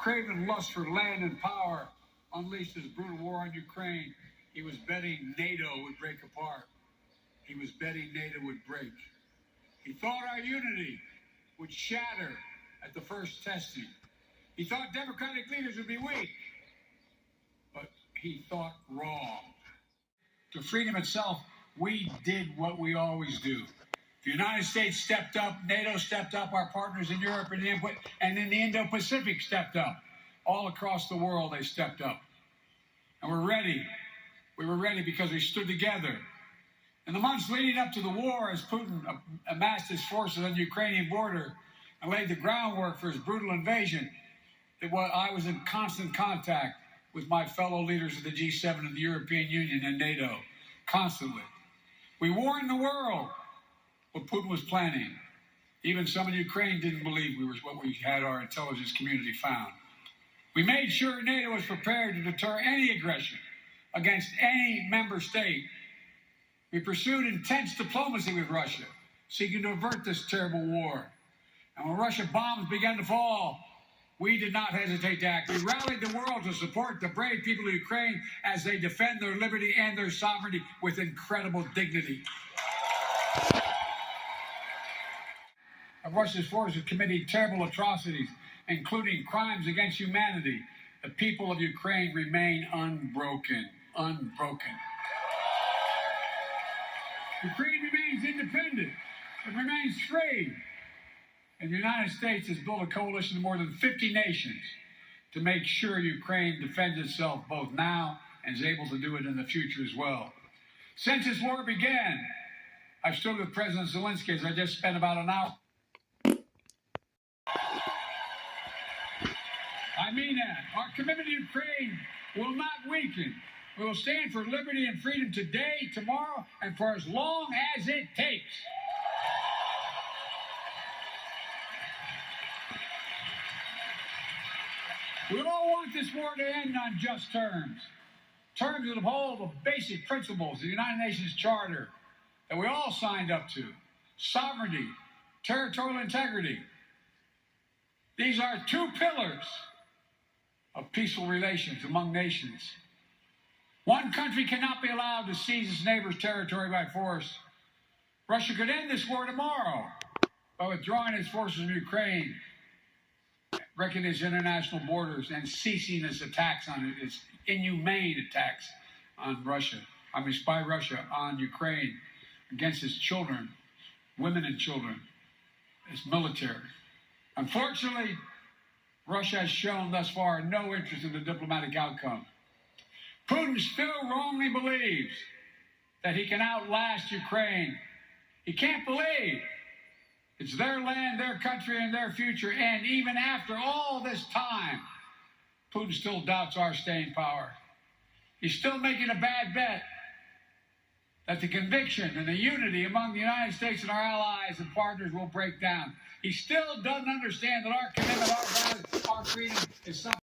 craven lust for land and power unleashed his brutal war on Ukraine, he was betting NATO would break apart. He was betting NATO would break. He thought our unity would shatter at the first testing. He thought democratic leaders would be weak, but he thought wrong. To freedom itself, we did what we always do. The United States stepped up, NATO stepped up, our partners in Europe and in the Indo-Pacific stepped up. All across the world, they stepped up. And we're ready. We were ready because we stood together. In the months leading up to the war, as Putin amassed his forces on the Ukrainian border and laid the groundwork for his brutal invasion, I was in constant contact with my fellow leaders of the G7 and the European Union and NATO, constantly. We warned the world what Putin was planning. Even some in Ukraine didn't believe what we had our intelligence community found. We made sure NATO was prepared to deter any aggression against any member state. We pursued intense diplomacy with Russia, seeking to avert this terrible war. And when Russian bombs began to fall, we did not hesitate to act. We rallied the world to support the brave people of Ukraine as they defend their liberty and their sovereignty with incredible dignity. Russia's forces committing terrible atrocities, including crimes against humanity. The people of Ukraine remain unbroken. Ukraine remains independent. It remains free. And the United States has built a coalition of more than 50 nations to make sure Ukraine defends itself both now and is able to do it in the future as well. Since this war began, I've stood with President Zelensky, as I just spent about an hour. I mean that. Our commitment to Ukraine will not weaken. We will stand for liberty and freedom today, tomorrow, and for as long as it takes. We all want this war to end on just terms. Terms that uphold the basic principles of the United Nations Charter that we all signed up to. Sovereignty, territorial integrity. These are two pillars of peaceful relations among nations. One country cannot be allowed to seize its neighbor's territory by force. Russia could end this war tomorrow by withdrawing its forces from Ukraine, wrecking its international borders, and ceasing its attacks on it, its inhumane attacks on Russia. By Russia on Ukraine, against its children, women and children, its military. Unfortunately, Russia has shown thus far no interest in the diplomatic outcome. Putin still wrongly believes that he can outlast Ukraine. He can't believe it's their land, their country, and their future. And even after all this time, Putin still doubts our staying power. He's still making a bad bet that the conviction and the unity among the United States and our allies and partners will break down. He still doesn't understand that our commitment, our values, our freedom is something